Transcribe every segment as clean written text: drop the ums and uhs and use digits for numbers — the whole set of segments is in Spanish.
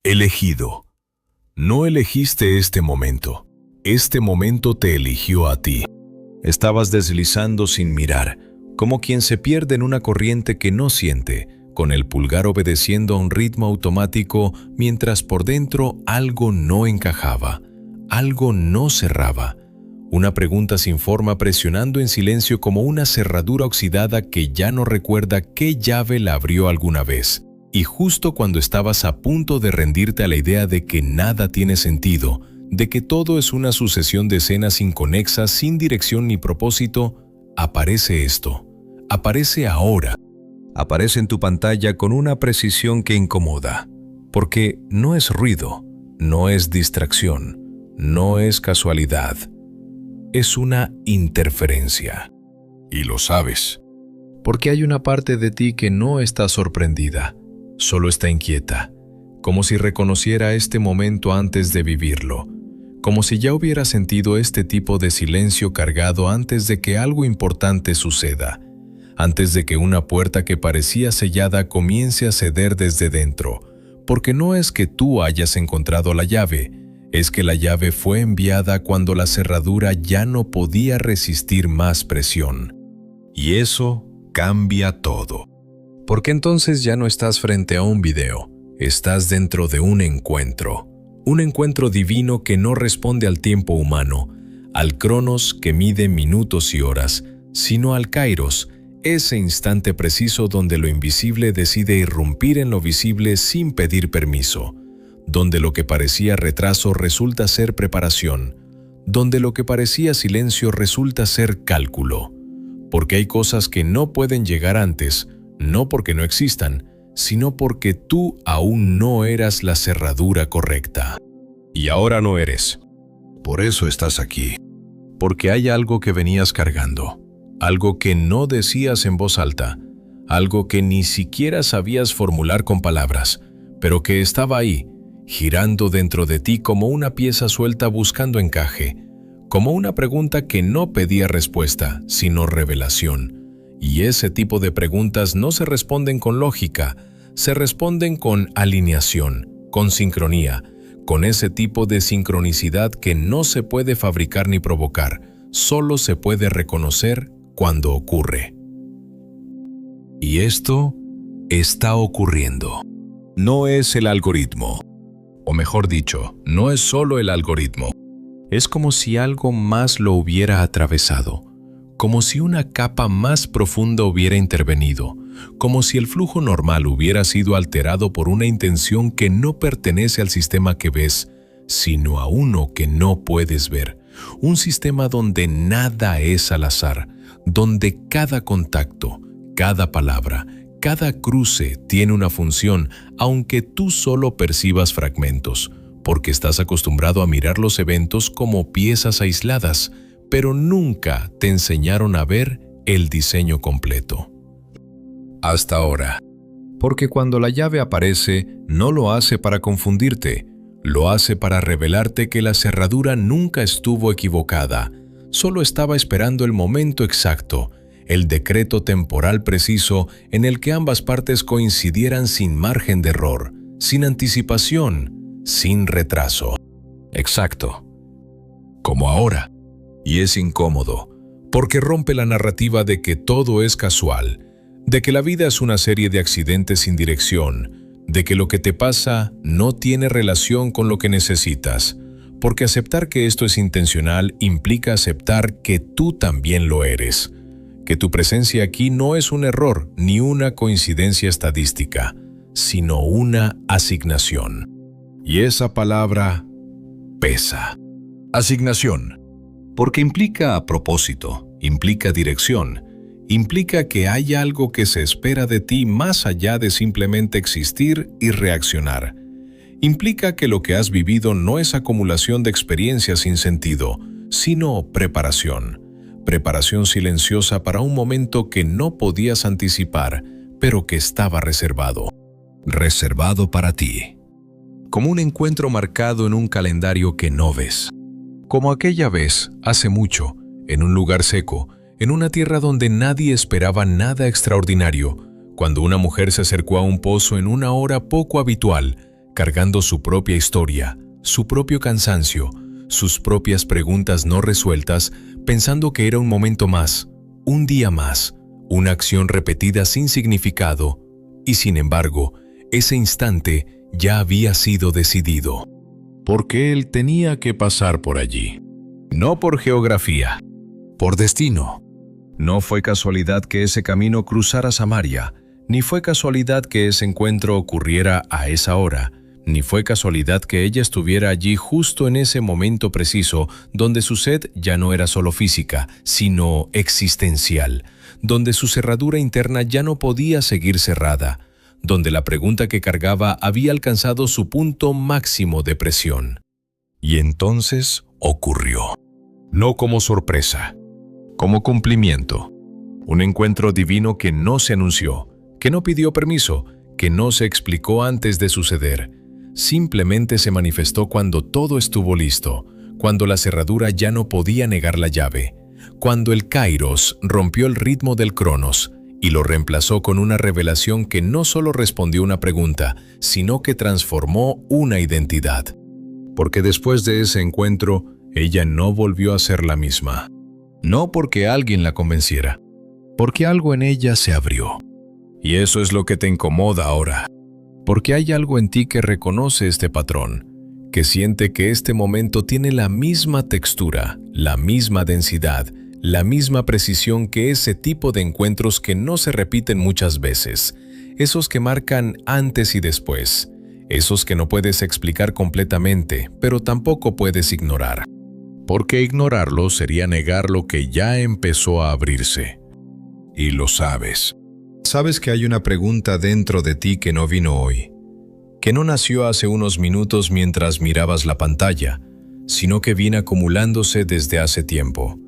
Elegido. No elegiste este momento. Este momento te eligió a ti. Estabas deslizando sin mirar, como quien se pierde en una corriente que no siente, con el pulgar obedeciendo a un ritmo automático mientras por dentro algo no encajaba, algo no cerraba. Una pregunta sin forma presionando en silencio como una cerradura oxidada que ya no recuerda qué llave la abrió alguna vez. Y justo cuando estabas a punto de rendirte a la idea de que nada tiene sentido, de que todo es una sucesión de escenas inconexas sin dirección ni propósito, aparece esto. Aparece ahora. Aparece en tu pantalla con una precisión que incomoda. Porque no es ruido, no es distracción, no es casualidad. Es una interferencia. Y lo sabes. Porque hay una parte de ti que no está sorprendida, solo está inquieta, como si reconociera este momento antes de vivirlo, como si ya hubiera sentido este tipo de silencio cargado antes de que algo importante suceda, antes de que una puerta que parecía sellada comience a ceder desde dentro, porque no es que tú hayas encontrado la llave, es que la llave fue enviada cuando la cerradura ya no podía resistir más presión. Y eso cambia todo. Porque entonces ya no estás frente a un video, estás dentro de un encuentro divino que no responde al tiempo humano, al cronos que mide minutos y horas, sino al kairos, ese instante preciso donde lo invisible decide irrumpir en lo visible sin pedir permiso, donde lo que parecía retraso resulta ser preparación, donde lo que parecía silencio resulta ser cálculo, porque hay cosas que no pueden llegar antes, no porque no existan, sino porque tú aún no eras la cerradura correcta. Y ahora no eres. Por eso estás aquí. Porque hay algo que venías cargando, algo que no decías en voz alta, algo que ni siquiera sabías formular con palabras, pero que estaba ahí, girando dentro de ti como una pieza suelta buscando encaje, como una pregunta que no pedía respuesta, sino revelación. Y ese tipo de preguntas no se responden con lógica, se responden con alineación, con sincronía, con ese tipo de sincronicidad que no se puede fabricar ni provocar, solo se puede reconocer cuando ocurre. Y esto está ocurriendo. No es el algoritmo, o mejor dicho, no es solo el algoritmo. Es como si algo más lo hubiera atravesado, como si una capa más profunda hubiera intervenido, como si el flujo normal hubiera sido alterado por una intención que no pertenece al sistema que ves, sino a uno que no puedes ver. Un sistema donde nada es al azar, donde cada contacto, cada palabra, cada cruce tiene una función, aunque tú solo percibas fragmentos, porque estás acostumbrado a mirar los eventos como piezas aisladas, pero nunca te enseñaron a ver el diseño completo. Hasta ahora. Porque cuando la llave aparece, no lo hace para confundirte, lo hace para revelarte que la cerradura nunca estuvo equivocada, solo estaba esperando el momento exacto, el decreto temporal preciso en el que ambas partes coincidieran sin margen de error, sin anticipación, sin retraso. Exacto. Como ahora. Y es incómodo, porque rompe la narrativa de que todo es casual, de que la vida es una serie de accidentes sin dirección, de que lo que te pasa no tiene relación con lo que necesitas, porque aceptar que esto es intencional implica aceptar que tú también lo eres, que tu presencia aquí no es un error ni una coincidencia estadística, sino una asignación. Y esa palabra pesa. Asignación. Porque implica a propósito, implica dirección, implica que hay algo que se espera de ti más allá de simplemente existir y reaccionar. Implica que lo que has vivido no es acumulación de experiencias sin sentido, sino preparación. Preparación silenciosa para un momento que no podías anticipar, pero que estaba reservado. Reservado para ti. Como un encuentro marcado en un calendario que no ves. Como aquella vez, hace mucho, en un lugar seco, en una tierra donde nadie esperaba nada extraordinario, cuando una mujer se acercó a un pozo en una hora poco habitual, cargando su propia historia, su propio cansancio, sus propias preguntas no resueltas, pensando que era un momento más, un día más, una acción repetida sin significado, y sin embargo, ese instante ya había sido decidido. Porque él tenía que pasar por allí. No por geografía, por destino. No fue casualidad que ese camino cruzara Samaria, ni fue casualidad que ese encuentro ocurriera a esa hora, ni fue casualidad que ella estuviera allí justo en ese momento preciso, donde su sed ya no era solo física, sino existencial, donde su cerradura interna ya no podía seguir cerrada, donde la pregunta que cargaba había alcanzado su punto máximo de presión. Y entonces ocurrió. No como sorpresa, como cumplimiento. Un encuentro divino que no se anunció, que no pidió permiso, que no se explicó antes de suceder. Simplemente se manifestó cuando todo estuvo listo, cuando la cerradura ya no podía negar la llave, cuando el Kairos rompió el ritmo del Cronos y lo reemplazó con una revelación que no solo respondió una pregunta, sino que transformó una identidad. Porque después de ese encuentro, ella no volvió a ser la misma. No porque alguien la convenciera, porque algo en ella se abrió. Y eso es lo que te incomoda ahora. Porque hay algo en ti que reconoce este patrón, que siente que este momento tiene la misma textura, la misma densidad, la misma precisión que ese tipo de encuentros que no se repiten muchas veces, esos que marcan antes y después, esos que no puedes explicar completamente, pero tampoco puedes ignorar. Porque ignorarlo sería negar lo que ya empezó a abrirse. Y lo sabes. Sabes que hay una pregunta dentro de ti que no vino hoy, que no nació hace unos minutos mientras mirabas la pantalla, sino que viene acumulándose desde hace tiempo,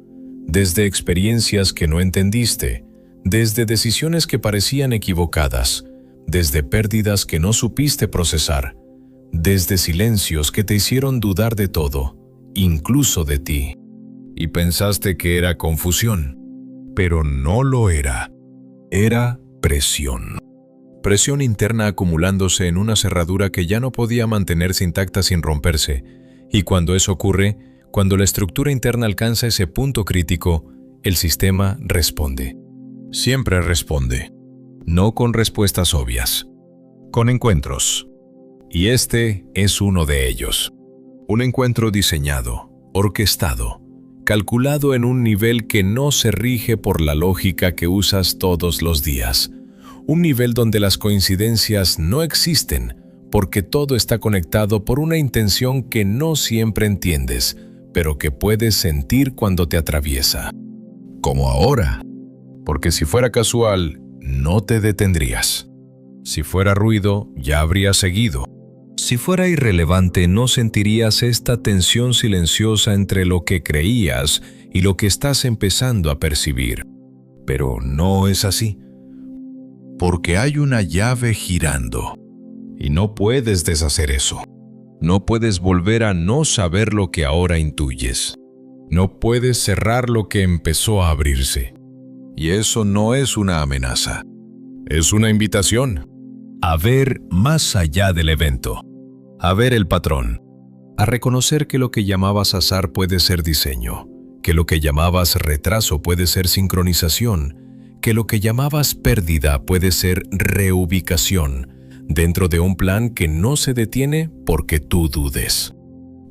desde experiencias que no entendiste, desde decisiones que parecían equivocadas, desde pérdidas que no supiste procesar, desde silencios que te hicieron dudar de todo, incluso de ti. Y pensaste que era confusión, pero no lo era. Era presión. Presión interna acumulándose en una cerradura que ya no podía mantenerse intacta sin romperse, y cuando eso ocurre, cuando la estructura interna alcanza ese punto crítico, el sistema responde. Siempre responde. No con respuestas obvias, con encuentros. Y este es uno de ellos. Un encuentro diseñado, orquestado, calculado en un nivel que no se rige por la lógica que usas todos los días. Un nivel donde las coincidencias no existen, porque todo está conectado por una intención que no siempre entiendes, pero que puedes sentir cuando te atraviesa. Como ahora. Porque si fuera casual, no te detendrías. Si fuera ruido, ya habrías seguido. Si fuera irrelevante, no sentirías esta tensión silenciosa entre lo que creías y lo que estás empezando a percibir. Pero no es así. Porque hay una llave girando. Y no puedes deshacer eso. No puedes volver a no saber lo que ahora intuyes. No puedes cerrar lo que empezó a abrirse. Y eso no es una amenaza. Es una invitación a ver más allá del evento, a ver el patrón, a reconocer que lo que llamabas azar puede ser diseño, que lo que llamabas retraso puede ser sincronización, que lo que llamabas pérdida puede ser reubicación, dentro de un plan que no se detiene porque tú dudes.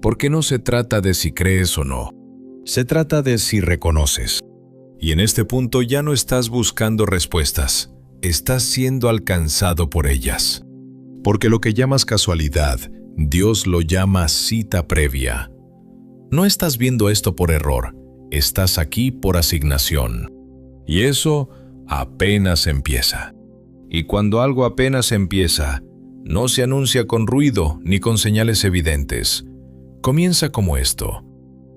Porque no se trata de si crees o no, se trata de si reconoces. Y en este punto ya no estás buscando respuestas, estás siendo alcanzado por ellas. Porque lo que llamas casualidad, Dios lo llama cita previa. No estás viendo esto por error, estás aquí por asignación. Y eso apenas empieza. Y cuando algo apenas empieza, no se anuncia con ruido ni con señales evidentes. Comienza como esto,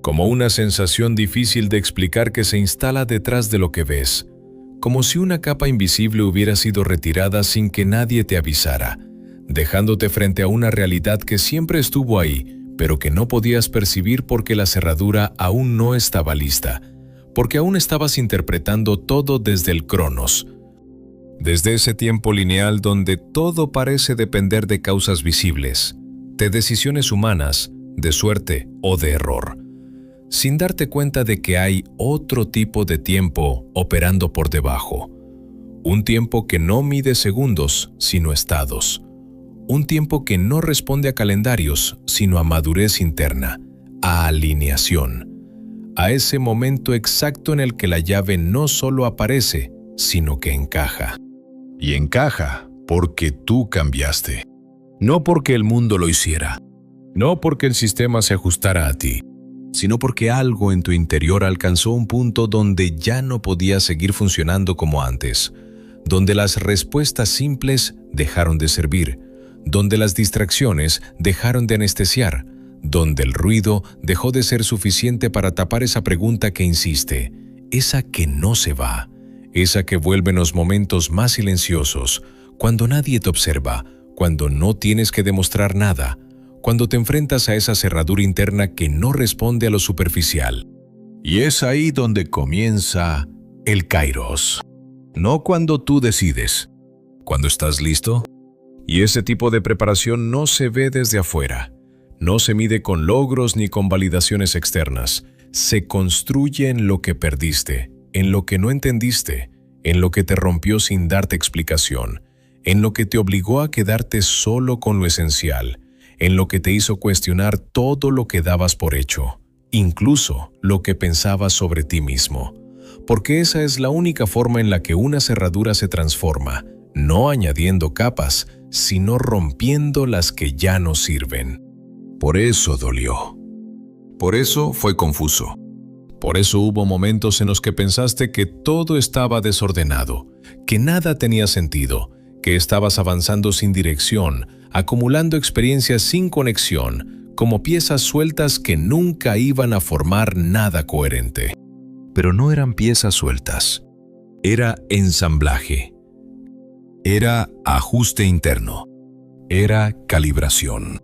como una sensación difícil de explicar que se instala detrás de lo que ves, como si una capa invisible hubiera sido retirada sin que nadie te avisara, dejándote frente a una realidad que siempre estuvo ahí, pero que no podías percibir porque la cerradura aún no estaba lista, porque aún estabas interpretando todo desde el Cronos, Desde ese tiempo lineal donde todo parece depender de causas visibles, de decisiones humanas, de suerte o de error, sin darte cuenta de que hay otro tipo de tiempo operando por debajo. Un tiempo que no mide segundos, sino estados. Un tiempo que no responde a calendarios, sino a madurez interna, a alineación, a ese momento exacto en el que la llave no solo aparece, sino que encaja. Y encaja porque tú cambiaste. No porque el mundo lo hiciera. No porque el sistema se ajustara a ti, sino porque algo en tu interior alcanzó un punto donde ya no podía seguir funcionando como antes, donde las respuestas simples dejaron de servir, donde las distracciones dejaron de anestesiar, donde el ruido dejó de ser suficiente para tapar esa pregunta que insiste, esa que no se va, esa que vuelve en los momentos más silenciosos, cuando nadie te observa, cuando no tienes que demostrar nada, cuando te enfrentas a esa cerradura interna que no responde a lo superficial. Y es ahí donde comienza el Kairos. No cuando tú decides, cuando estás listo. Y ese tipo de preparación no se ve desde afuera. No se mide con logros ni con validaciones externas. Se construye en lo que perdiste, en lo que no entendiste, en lo que te rompió sin darte explicación, en lo que te obligó a quedarte solo con lo esencial, en lo que te hizo cuestionar todo lo que dabas por hecho, incluso lo que pensabas sobre ti mismo. Porque esa es la única forma en la que una cerradura se transforma, no añadiendo capas, sino rompiendo las que ya no sirven. Por eso dolió. Por eso fue confuso. Por eso hubo momentos en los que pensaste que todo estaba desordenado, que nada tenía sentido, que estabas avanzando sin dirección, acumulando experiencias sin conexión, como piezas sueltas que nunca iban a formar nada coherente. Pero no eran piezas sueltas. Era ensamblaje. Era ajuste interno. Era calibración.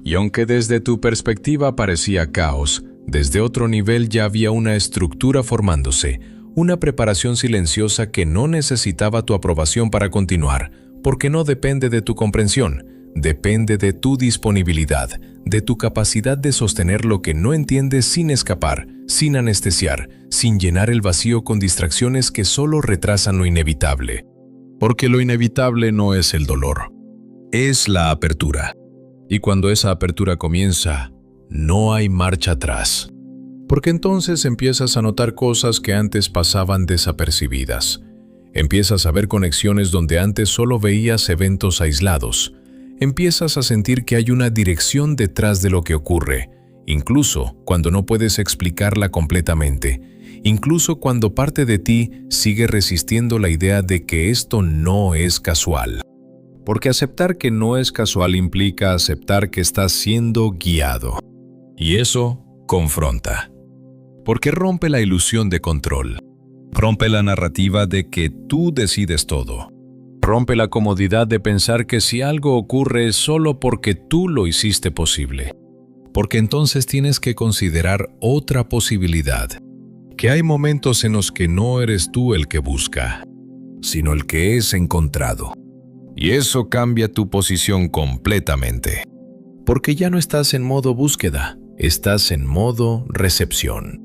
Y aunque desde tu perspectiva parecía caos, desde otro nivel ya había una estructura formándose, una preparación silenciosa que no necesitaba tu aprobación para continuar, porque no depende de tu comprensión, depende de tu disponibilidad, de tu capacidad de sostener lo que no entiendes sin escapar, sin anestesiar, sin llenar el vacío con distracciones que solo retrasan lo inevitable. Porque lo inevitable no es el dolor, es la apertura. Y cuando esa apertura comienza, no hay marcha atrás. Porque entonces empiezas a notar cosas que antes pasaban desapercibidas. Empiezas a ver conexiones donde antes solo veías eventos aislados. Empiezas a sentir que hay una dirección detrás de lo que ocurre, incluso cuando no puedes explicarla completamente, incluso cuando parte de ti sigue resistiendo la idea de que esto no es casual. Porque aceptar que no es casual implica aceptar que estás siendo guiado. Y eso confronta. Porque rompe la ilusión de control. Rompe la narrativa de que tú decides todo. Rompe la comodidad de pensar que si algo ocurre es solo porque tú lo hiciste posible. Porque entonces tienes que considerar otra posibilidad. Que hay momentos en los que no eres tú el que busca, sino el que es encontrado. Y eso cambia tu posición completamente. Porque ya no estás en modo búsqueda, estás en modo recepción.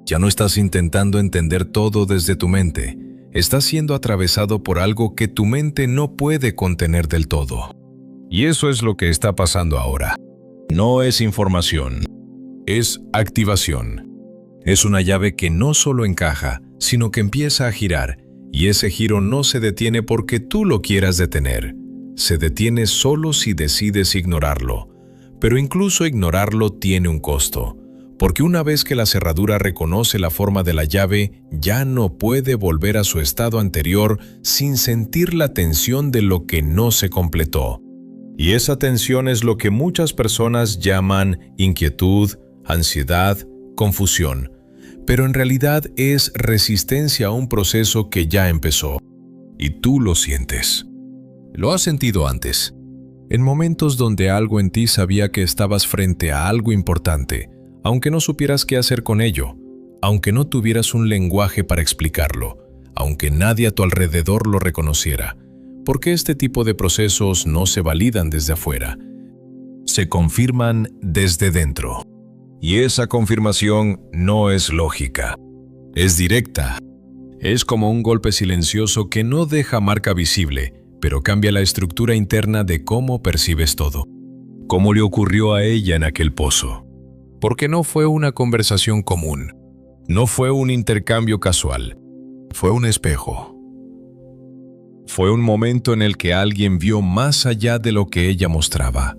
Ya no estás intentando entender todo desde tu mente. Estás siendo atravesado por algo que tu mente no puede contener del todo. Y eso es lo que está pasando ahora. No es información, es activación. Es una llave que no solo encaja, sino que empieza a girar, y ese giro no se detiene porque tú lo quieras detener. Se detiene solo si decides ignorarlo. Pero incluso ignorarlo tiene un costo. Porque una vez que la cerradura reconoce la forma de la llave, ya no puede volver a su estado anterior sin sentir la tensión de lo que no se completó. Y esa tensión es lo que muchas personas llaman inquietud, ansiedad, confusión. Pero en realidad es resistencia a un proceso que ya empezó. Y tú lo sientes. Lo has sentido antes. En momentos donde algo en ti sabía que estabas frente a algo importante, aunque no supieras qué hacer con ello, aunque no tuvieras un lenguaje para explicarlo, aunque nadie a tu alrededor lo reconociera, porque este tipo de procesos no se validan desde afuera, se confirman desde dentro. Y esa confirmación no es lógica, es directa. Es como un golpe silencioso que no deja marca visible, pero cambia la estructura interna de cómo percibes todo. ¿Cómo le ocurrió a ella en aquel pozo? Porque no fue una conversación común, no fue un intercambio casual, fue un espejo. Fue un momento en el que alguien vio más allá de lo que ella mostraba,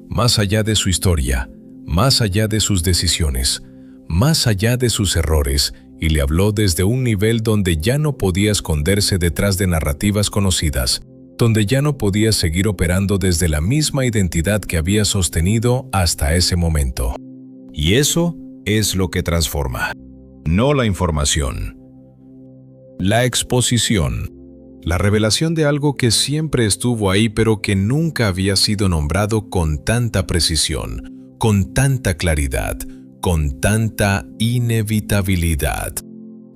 más allá de su historia, más allá de sus decisiones, más allá de sus errores, y le habló desde un nivel donde ya no podía esconderse detrás de narrativas conocidas, donde ya no podía seguir operando desde la misma identidad que había sostenido hasta ese momento. Y eso es lo que transforma. No la información. La exposición. La revelación de algo que siempre estuvo ahí pero que nunca había sido nombrado con tanta precisión, con tanta claridad, con tanta inevitabilidad.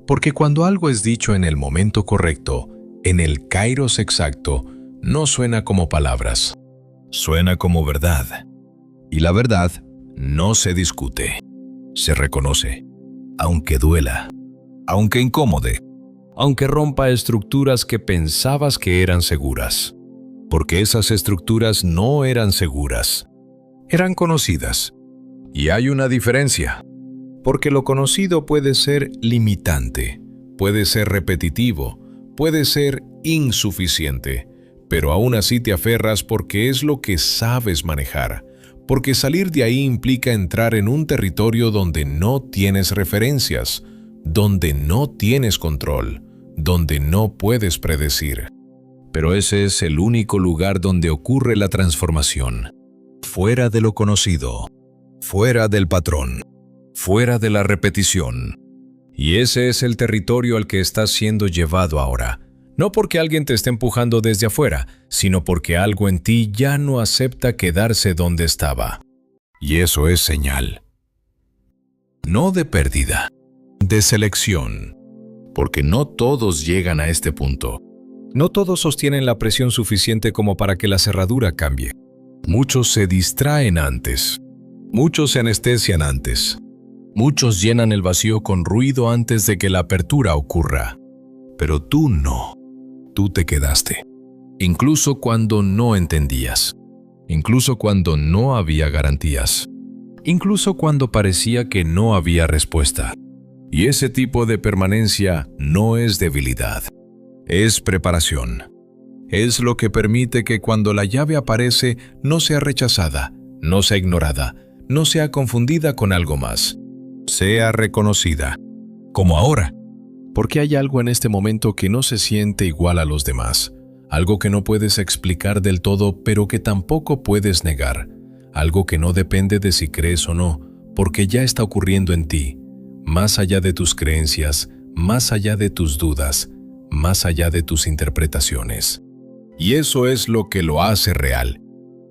Porque cuando algo es dicho en el momento correcto, en el kairos exacto, no suena como palabras, suena como verdad. Y la verdad no se discute, se reconoce, aunque duela, aunque incómode, aunque rompa estructuras que pensabas que eran seguras. Porque esas estructuras no eran seguras, eran conocidas. Y hay una diferencia, porque lo conocido puede ser limitante, puede ser repetitivo, puede ser insuficiente, pero aún así te aferras porque es lo que sabes manejar, porque salir de ahí implica entrar en un territorio donde no tienes referencias, donde no tienes control, donde no puedes predecir. Pero ese es el único lugar donde ocurre la transformación, fuera de lo conocido, fuera del patrón, fuera de la repetición. Y ese es el territorio al que estás siendo llevado ahora. No porque alguien te esté empujando desde afuera, sino porque algo en ti ya no acepta quedarse donde estaba. Y eso es señal. No de pérdida, de selección. Porque no todos llegan a este punto. No todos sostienen la presión suficiente como para que la cerradura cambie. Muchos se distraen antes. Muchos se anestesian antes. Muchos llenan el vacío con ruido antes de que la apertura ocurra. Pero tú no. Tú te quedaste. Incluso cuando no entendías. Incluso cuando no había garantías. Incluso cuando parecía que no había respuesta. Y ese tipo de permanencia no es debilidad. Es preparación. Es lo que permite que cuando la llave aparece no sea rechazada, no sea ignorada, no sea confundida con algo más. Sea reconocida. Como ahora. Porque hay algo en este momento que no se siente igual a los demás. Algo que no puedes explicar del todo, pero que tampoco puedes negar. Algo que no depende de si crees o no, porque ya está ocurriendo en ti. Más allá de tus creencias, más allá de tus dudas, más allá de tus interpretaciones. Y eso es lo que lo hace real.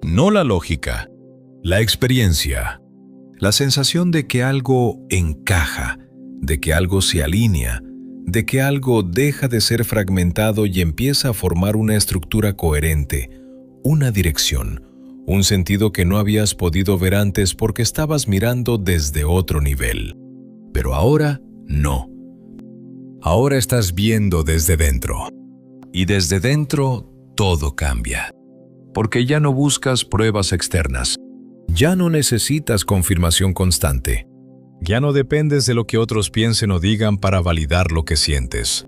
No la lógica, la experiencia, la sensación de que algo encaja, de que algo se alinea, de que algo deja de ser fragmentado y empieza a formar una estructura coherente, una dirección, un sentido que no habías podido ver antes porque estabas mirando desde otro nivel. Pero ahora, no. Ahora estás viendo desde dentro. Y desde dentro, todo cambia. Porque ya no buscas pruebas externas. Ya no necesitas confirmación constante. Ya no dependes de lo que otros piensen o digan para validar lo que sientes.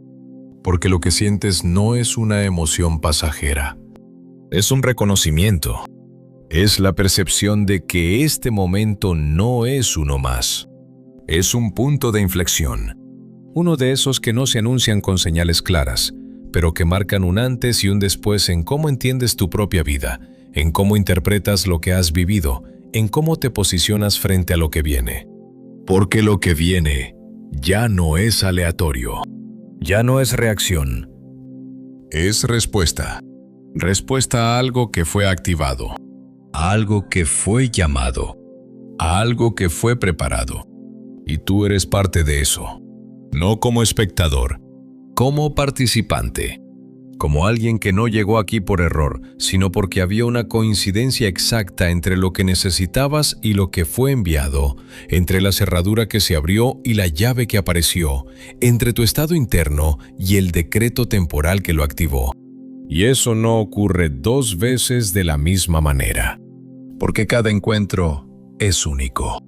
Porque lo que sientes no es una emoción pasajera. Es un reconocimiento. Es la percepción de que este momento no es uno más. Es un punto de inflexión. Uno de esos que no se anuncian con señales claras, pero que marcan un antes y un después en cómo entiendes tu propia vida, en cómo interpretas lo que has vivido, en cómo te posicionas frente a lo que viene. Porque lo que viene ya no es aleatorio. Ya no es reacción. Es respuesta. Respuesta a algo que fue activado. A algo que fue llamado. A algo que fue preparado. Y tú eres parte de eso. No como espectador, como participante. Como alguien que no llegó aquí por error, sino porque había una coincidencia exacta entre lo que necesitabas y lo que fue enviado, entre la cerradura que se abrió y la llave que apareció, entre tu estado interno y el decreto temporal que lo activó. Y eso no ocurre dos veces de la misma manera, porque cada encuentro es único.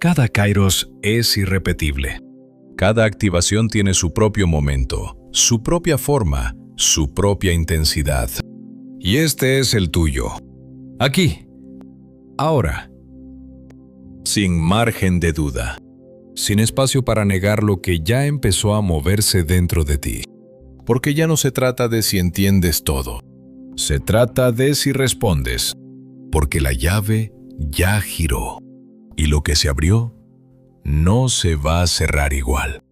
Cada kairos es irrepetible. Cada activación tiene su propio momento, su propia forma, su propia intensidad. Y este es el tuyo. Aquí. Ahora. Sin margen de duda. Sin espacio para negar lo que ya empezó a moverse dentro de ti. Porque ya no se trata de si entiendes todo. Se trata de si respondes. Porque la llave ya giró. Y lo que se abrió no se va a cerrar igual.